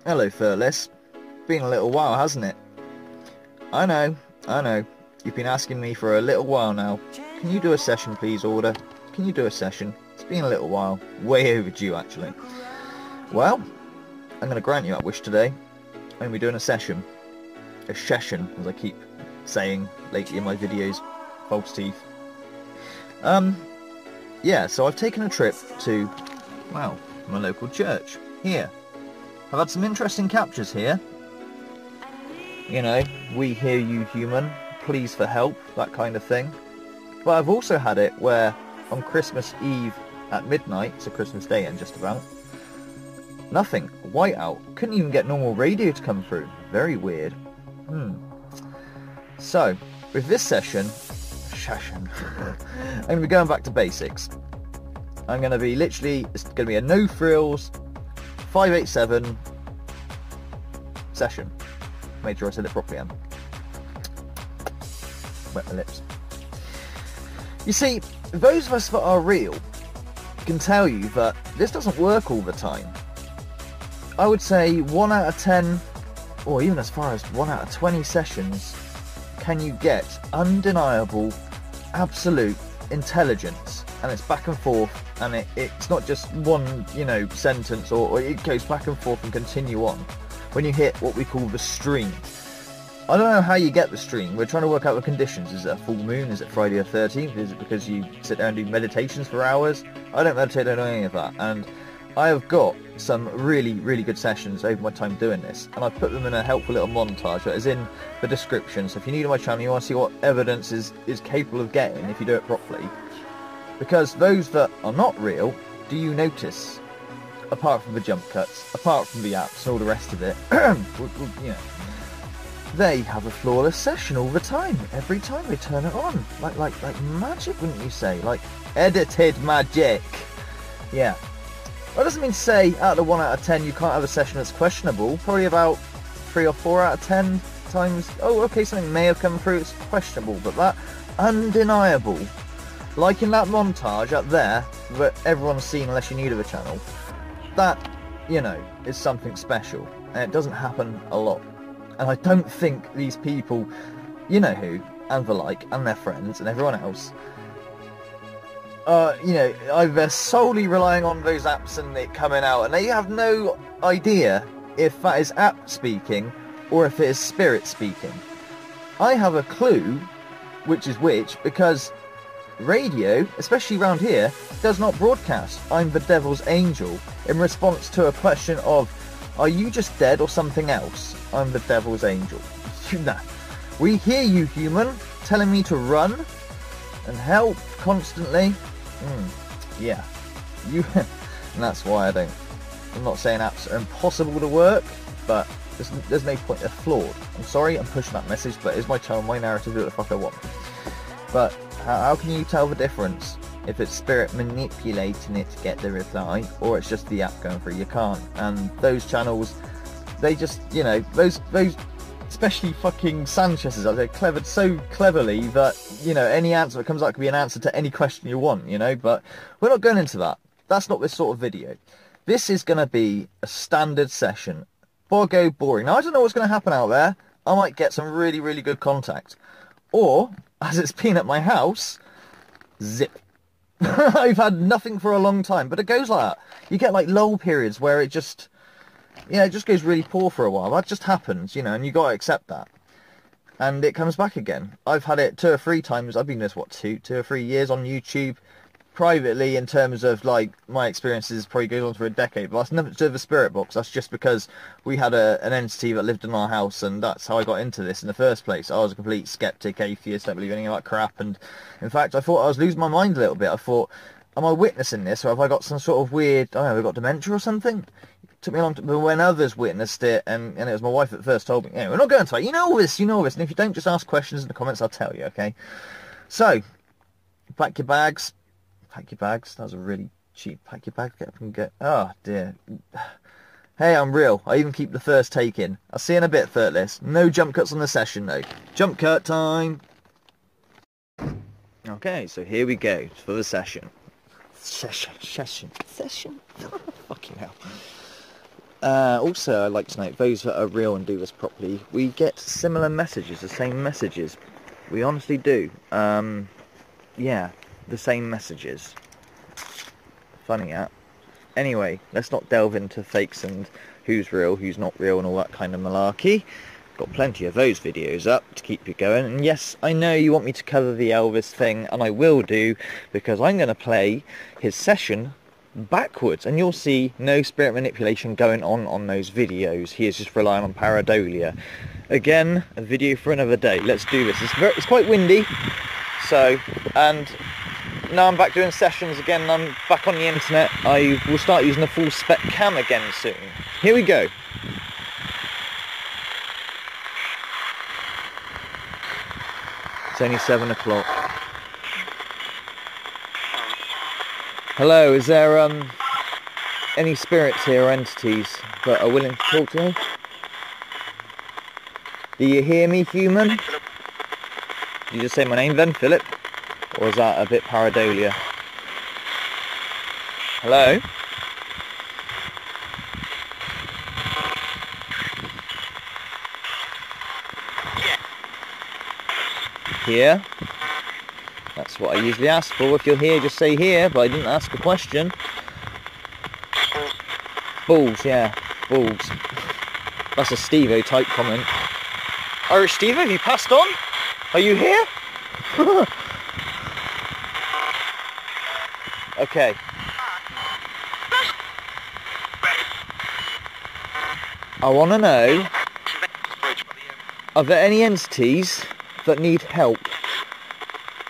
Hello, firtless. Been a little while, hasn't it? I know. You've been asking me for a little while now. Can you do a session, please, Order? Can you do a session? It's been a little while. Way overdue, actually. Well, I'm going to grant you that wish today. I'm going to be doing a session. A session, as I keep saying lately in my videos. False teeth. Yeah, so I've taken a trip to, well, my local church. Here. I've had some interesting captures here. You know, we hear you human, please for help, that kind of thing. But I've also had it where on Christmas Eve at midnight, so Christmas Day and just about, nothing, whiteout, couldn't even get normal radio to come through. Very weird. So, with this session, I'm going to be going back to basics. I'm going to be literally, it's going to be a no frills, 587 session. Made sure I said it properly, Em. Wet my lips. You see, those of us that are real can tell you that this doesn't work all the time. I would say 1 out of 10, or even as far as 1 out of 20 sessions, can you get undeniable, absolute intelligence, and it's back and forth, and it's not just one, you know, sentence, or it goes back and forth and continue on. When you hit what we call the stream. I don't know how you get the stream. We're trying to work out the conditions. Is it a full moon? Is it Friday the 13th? Is it because you sit there and do meditations for hours? I don't meditate, I don't know any of that. And I have got some really, really good sessions over my time doing this. And I've put them in a helpful little montage that is in the description. So if you're new to my channel, you want to see what evidence is capable of getting if you do it properly. Because those that are not real, do you notice? Apart from the jump cuts, apart from the apps and all the rest of it, you know, they have a flawless session all the time. Every time they turn it on, like magic, wouldn't you say? Like edited magic. Yeah. That doesn't mean to say out of 1 out of 10 you can't have a session that's questionable. Probably about 3 or 4 out of 10 times. Oh, okay, something may have come through. It's questionable, but that undeniable, like in that montage up there that everyone's seen unless you're new to the channel. That, you know, is something special, and it doesn't happen a lot. And I don't think these people, you know who, and the like, and their friends, and everyone else, you know, either solely relying on those apps and it coming out, and they have no idea if that is app speaking, or if it is spirit speaking. I have a clue which is which, because radio, especially around here, does not broadcast "I'm the devil's angel" in response to a question of "Are you just dead or something else? I'm the devil's angel." Nah. We hear you, human, telling me to run and help constantly. Yeah. You. And that's why I'm not saying apps are impossible to work, but there's no point. They're flawed. I'm sorry, I'm pushing that message, but it's my channel, my narrative, do what the fuck I want. But how can you tell the difference if it's spirit manipulating it to get the reply, or it's just the app going through? You can't. And those channels, they just, you know, those especially fucking Sanchez's, they're clevered so cleverly that, you know, any answer that comes out can be an answer to any question you want, you know. But we're not going into that. That's not this sort of video. This is going to be a standard session. Go boring. Now, I don't know what's going to happen out there. I might get some really, really good contact. Or, as it's been at my house, zip. I've had nothing for a long time, but it goes like that. You get like lull periods where it just, yeah, it just goes really poor for a while. That just happens, you know, and you got to accept that. And it comes back again. I've had it 2 or 3 times. I've been doing this, what, 2 or 3 years on YouTube. Privately, in terms of like my experiences, probably goes on for a decade, but that's nothing to do with the spirit box. That's just because we had an entity that lived in our house, and that's how I got into this in the first place. I was a complete skeptic, atheist, don't believe any of that crap, and in fact I thought I was losing my mind a little bit. I thought, am I witnessing this, or have I got some sort of weird, I don't know, have I got dementia or something? It took me a long time, but when others witnessed it, and it was my wife that first told me, we're not going to it, you know all this, and if you don't, just ask questions in the comments, I'll tell you, okay? So, pack your bags. Pack your bags. That was a really cheap pack your bags. Get up and get. Oh dear. Hey, I'm real. I even keep the first take in. I'll see you in a bit, firtless. No jump cuts on the session though. Jump cut time. Okay, so here we go for the session. Session. Fucking hell. Also, I'd like to note, those that are real and do this properly, we get similar messages, the same messages. We honestly do. Yeah, the same messages. Funny that. Anyway, let's not delve into fakes and who's real, who's not real and all that kind of malarkey. Got plenty of those videos up to keep you going. And yes, I know you want me to cover the Elvis thing, and I will do, because I'm going to play his session backwards, and you'll see no spirit manipulation going on those videos. He is just relying on pareidolia. Again, a video for another day. Let's do this. It's quite windy, so, and now I'm back doing sessions again. I'm back on the internet. I will start using the full spec cam again soon. Here we go. It's only 7 o'clock. Hello, is there any spirits here or entities that are willing to talk to me? Do you hear me, human? Did you just say my name then, Philip? Or is that a bit pareidolia? Hello? Here? That's what I usually ask for. If you're here, just say here, but I didn't ask a question. Balls, yeah. Balls. That's a Steve-O type comment. Irish Steve-O, have you passed on? Are you here? Okay. I want to know, are there any entities that need help?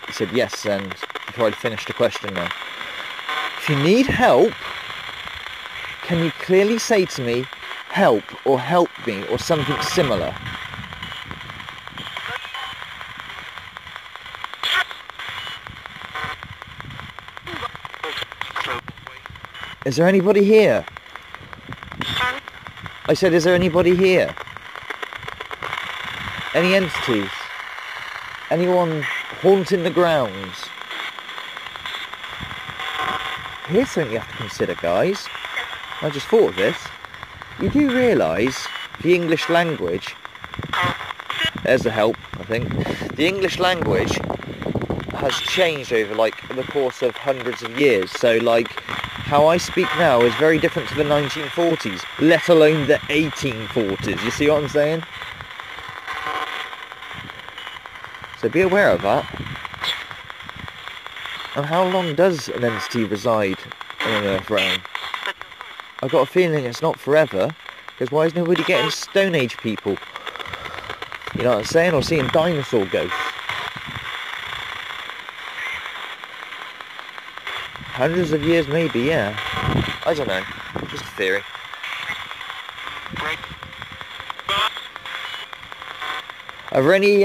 He said yes, and before I'd finished the question then. If you need help, can you clearly say to me, help, or help me, or something similar? Is there anybody here? I said, is there anybody here? Any entities? Anyone haunting the grounds? Here's something you have to consider, guys. I just thought of this. You do realise the English language... There's the help, I think. The English language has changed over, like, the course of hundreds of years. So, like, how I speak now is very different to the 1940s, let alone the 1840s. You see what I'm saying? So be aware of that. And how long does an entity reside in an Earth realm? I've got a feeling it's not forever, because why is nobody getting Stone Age people? You know what I'm saying? Or seeing dinosaur ghosts? Hundreds of years maybe, yeah. I don't know. Just a theory. Are there any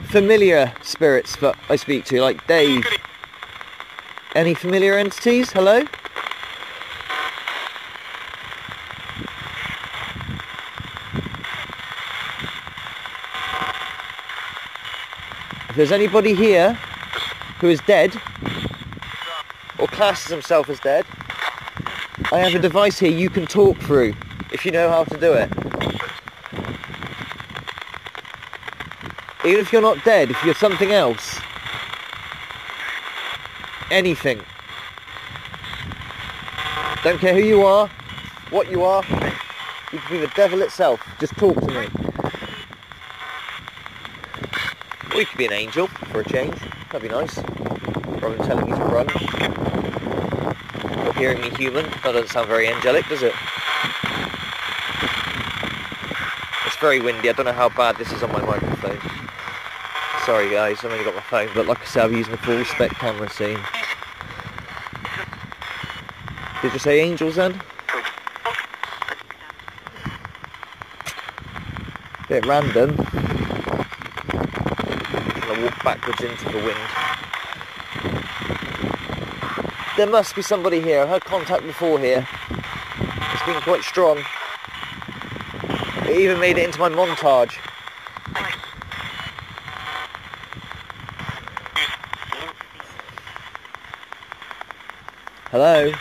familiar spirits that I speak to, like Dave? Any familiar entities? Hello? If there's anybody here who is dead, or classes himself as dead, I have a device here you can talk through, if you know how to do it. Even if you're not dead, if you're something else. Anything. Don't care who you are, what you are. You can be the devil itself. Just talk to me. Or you could be an angel, for a change. That'd be nice. Rather than telling me to run. Or hearing me human. That doesn't sound very angelic, does it? It's very windy. I don't know how bad this is on my microphone. Sorry guys, I've only got my phone, but like I said, I'm using the full spec camera scene. Did you say angels then? Bit random. I'm gonna walk backwards into the wind. There must be somebody here. I heard contact before here. It's been quite strong. It even made it into my montage. Hello?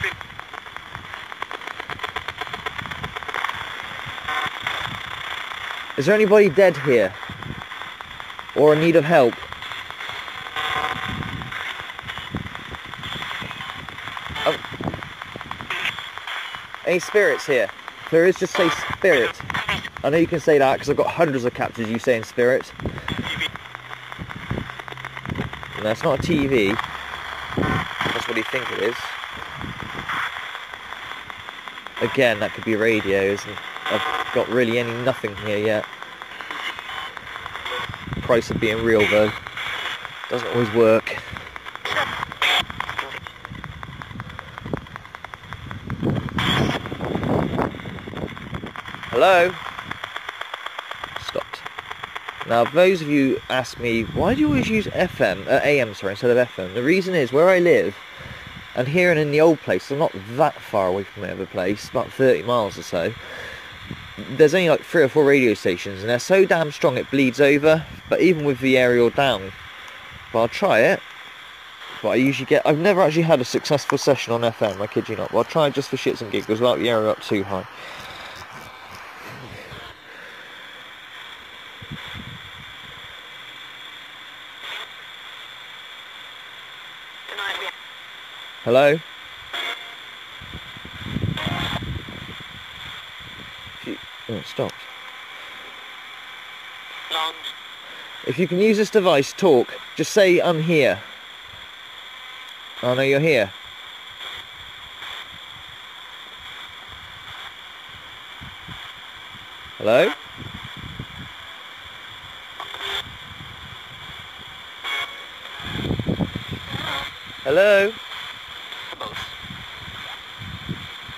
Is there anybody dead here? Or in need of help? Any spirits here? If there is, just say spirit. I know you can say that because I've got hundreds of captures you saying spirit. No, it's not a TV. That's what you think it is. Again, that could be radio, isn't it? I've got really nothing here yet. Price of being real though. Doesn't always work. Hello? Stopped. Now, those of you ask me, why do you always use AM instead of FM? The reason is, where I live, and here and in the old place, I'm not that far away from my other place, about 30 miles or so, there's only like 3 or 4 radio stations, and they're so damn strong it bleeds over, but even with the aerial down, but I'll try it, but I've never actually had a successful session on FM, I kid you not, but I'll try it just for shits and giggles without the aerial up too high. Hello? Oh, it stopped. If you can use this device, talk. Just say, I'm here. Oh no, you're here. Hello? Hello?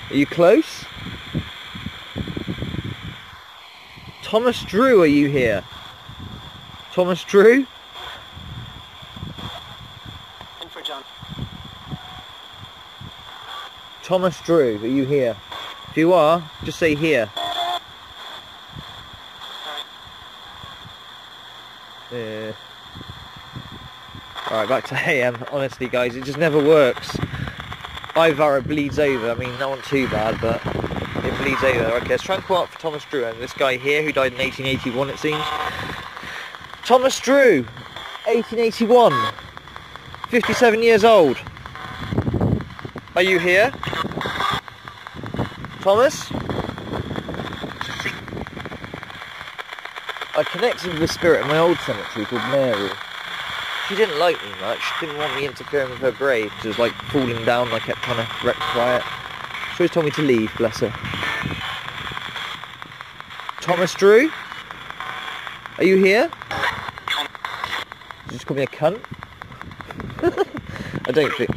Are you close? Thomas Drew, are you here? Thomas Drew? And for John. Thomas Drew, are you here? If you are, just say here. Yeah. Alright, back to AM. Honestly guys, it just never works. Either it bleeds over, I mean not too bad, but it bleeds over. Okay, let's try and call out for Thomas Drew, and this guy here who died in 1881 it seems. Thomas Drew, 1881, 57 years old. Are you here? Thomas? I connected with the spirit in my old cemetery called Mary. She didn't like me much, didn't want me interfering with her grave, she was like falling down and I kept trying to rectify it. She always told me to leave, bless her. Thomas Drew? Are you here? Did you just call me a cunt? I don't think...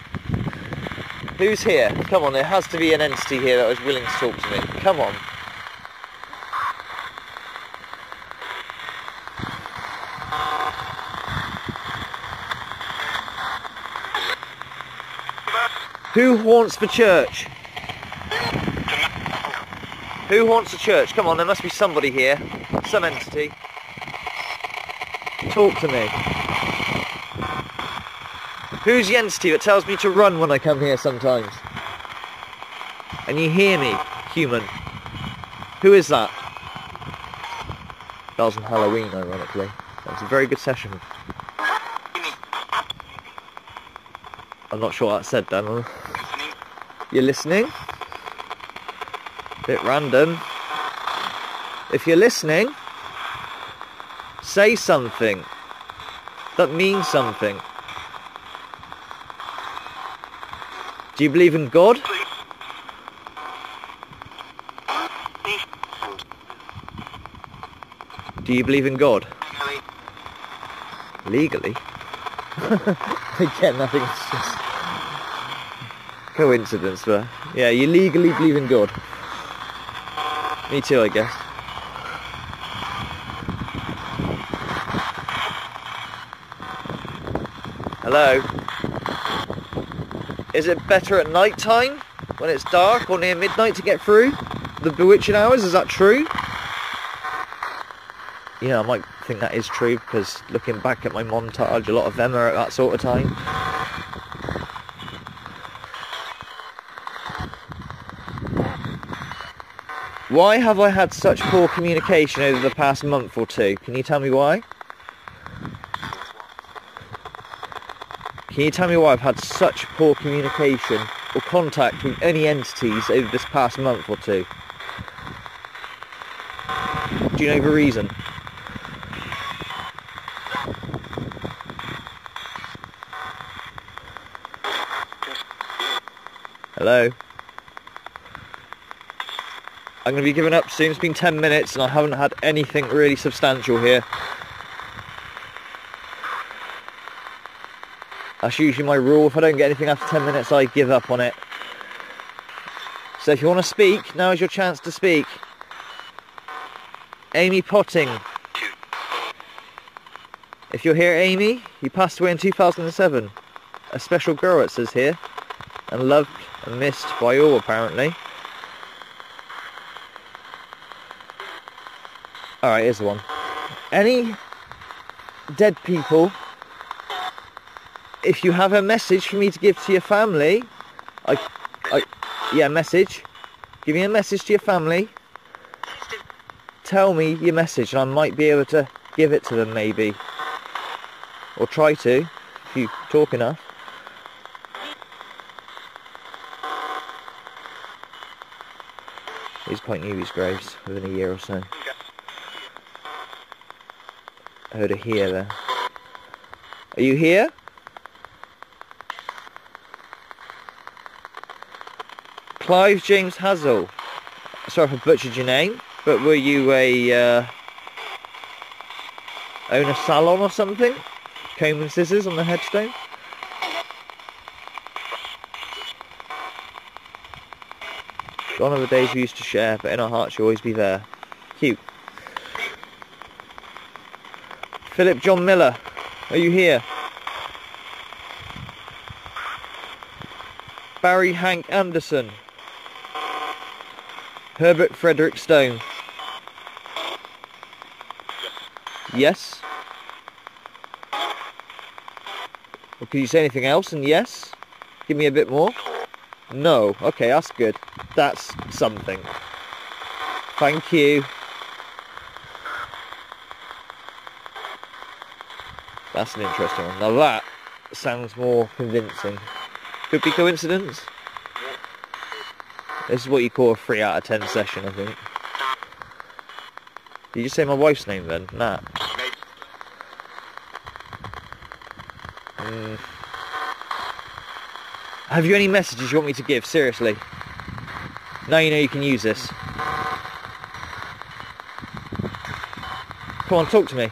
Who's here? Come on, there has to be an entity here that was willing to talk to me. Come on. Who haunts the church? Who haunts the church? Come on, there must be somebody here. Some entity. Talk to me. Who's the entity that tells me to run when I come here sometimes? And you hear me, human. Who is that? That was on Halloween, ironically. That was a very good session. I'm not sure what that said then. You're listening? Bit random. If you're listening, say something that means something. Do you believe in God? Do you believe in God? Legally? Again, nothing's just coincidence, but yeah, you legally believe in God. Me too, I guess. Hello? Is it better at night time, when it's dark or near midnight to get through the bewitching hours? Is that true? Yeah, I might think that is true, because looking back at my montage, a lot of them are at that sort of time. Why have I had such poor communication over the past month or two? Can you tell me why? Can you tell me why I've had such poor communication or contact with any entities over this past month or two? Do you know the reason? Hello? I'm going to be giving up soon. It's been 10 minutes and I haven't had anything really substantial here. That's usually my rule. If I don't get anything after 10 minutes, I give up on it. So if you want to speak, now is your chance to speak. Amy Potting. If you're here, Amy, you passed away in 2007. A special girl, it says here. And loved and missed by all, apparently. Alright, here's the one. Any dead people, if you have a message for me to give to your family, yeah, message. Give me a message to your family. Tell me your message and I might be able to give it to them, maybe. Or try to, if you talk enough. He's quite new, these graves, within a year or so. I heard a here there. Are you here? Clive James Hazel. Sorry if I butchered your name, but were you a own a salon or something? Comb and scissors on the headstone? Gone are the days we used to share, but in our hearts you'll always be there. Cute. Philip John Miller, are you here? Barry Hank Anderson. Herbert Frederick Stone. Yes? Or could you say anything else and yes? Give me a bit more? No. Okay, that's good. That's something. Thank you. That's an interesting one. Now that sounds more convincing. Could be coincidence. This is what you call a 3 out of 10 session, I think. Did you just say my wife's name then? Nat. Have you any messages you want me to give? Seriously. Now you know you can use this. Come on, talk to me.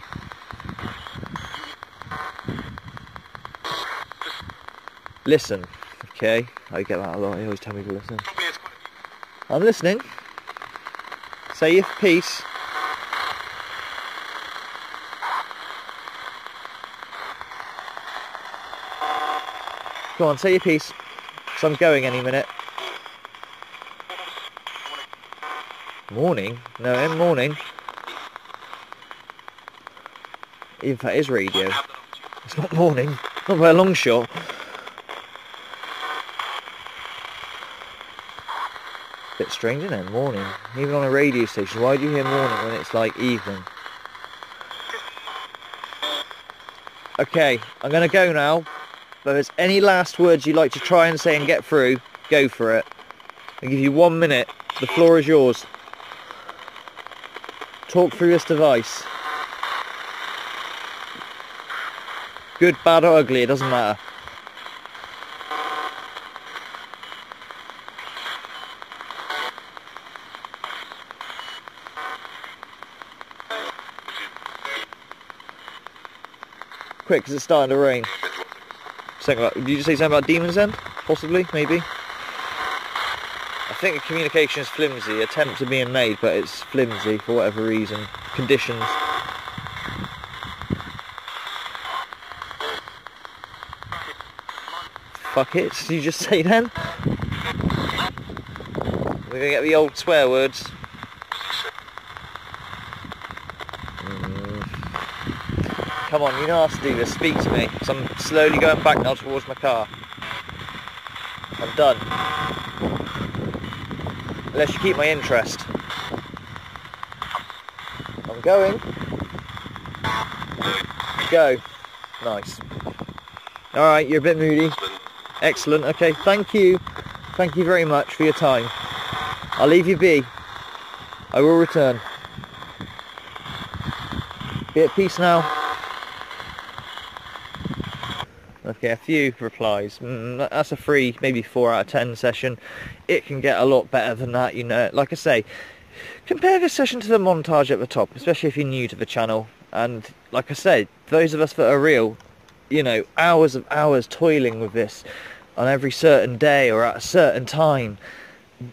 Listen. Okay, I get that a lot. They always tell me to listen. I'm listening. Say your piece. Go on, say your piece. So I'm going any minute. Morning? No, in morning. Even if that is radio. It's not morning. Not by a long shot. Bit strange, isn't it? Morning. Even on a radio station. Why do you hear morning when it's like evening? Okay, I'm going to go now. But if there's any last words you'd like to try and say and get through, go for it. I'll give you 1 minute. The floor is yours. Talk through this device. Good, bad or ugly, it doesn't matter. Quick, because it's starting to rain. Did you say something about demons then? Possibly, maybe? I think the communication is flimsy. Attempts are being made, but it's flimsy for whatever reason. Conditions. Fuck it, did you just say then? We're going to get the old swear words. Come on, you know how to do this. Speak to me. So I'm slowly going back now towards my car. I'm done. Unless you keep my interest. Going. Go. Nice. Alright, you're a bit moody. Excellent. Okay, thank you. Thank you very much for your time. I'll leave you be. I will return. Be at peace now. Okay, a few replies. That's a 3, maybe 4 out of 10 session. It can get a lot better than that, you know. Like I say, compare this session to the montage at the top, especially if you're new to the channel. And like I said, those of us that are real, you know, hours of hours toiling with this on every certain day or at a certain time.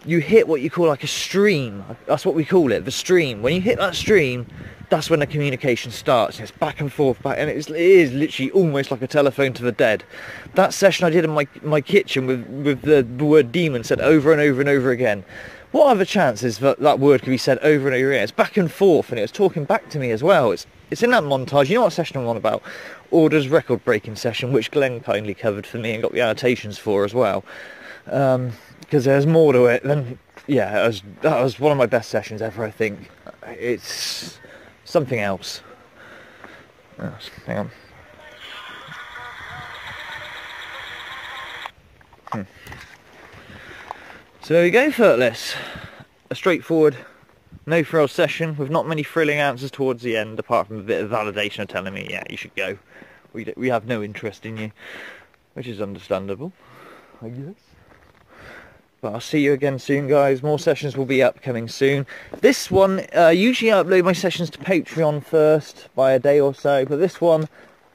You hit what you call like a stream. That's what we call it, the stream. When you hit that stream, that's when the communication starts. It's back and forth, and it is literally almost like a telephone to the dead. That session I did in my kitchen with the word demon said over and over and over again. What are the chances that that word could be said over and over again? It's back and forth, and it was talking back to me as well. It's in that montage. You know what session I'm on about? Order's record breaking session, which Glenn kindly covered for me and got the annotations for as well. Because there's more to it than, yeah, that was one of my best sessions ever, I think. It's something else. Oh, hang on. So there we go, Firtless. A straightforward, no frills session with not many thrilling answers towards the end, apart from a bit of validation of telling me, yeah, you should go. We have no interest in you, which is understandable, I guess. But I'll see you again soon, guys. More sessions will be upcoming soon. This one, usually I upload my sessions to Patreon first by a day or so, but this one,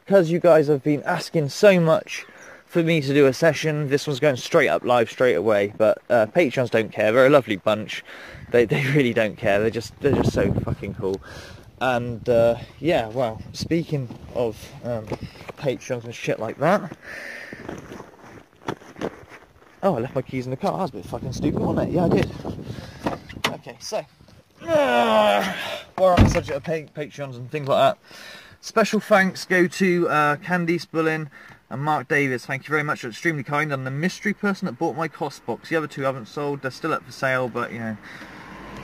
because you guys have been asking so much for me to do a session, this one's going straight up live straight away. But Patreons don't care. They're a lovely bunch. They really don't care. They're just so fucking cool. And yeah, well, speaking of Patreons and shit like that. Oh, I left my keys in the car. That was a bit fucking stupid, wasn't it? Yeah, I did. Okay, so we're on the subject of Patreons and things like that. Special thanks go to Candy Spullin and Mark Davis. Thank you very much. You're extremely kind. I'm the mystery person that bought my cost box. The other two haven't sold. They're still up for sale, but you know,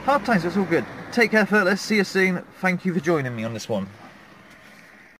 hard times. It's all good. Take care, Firtless. See you soon. Thank you for joining me on this one.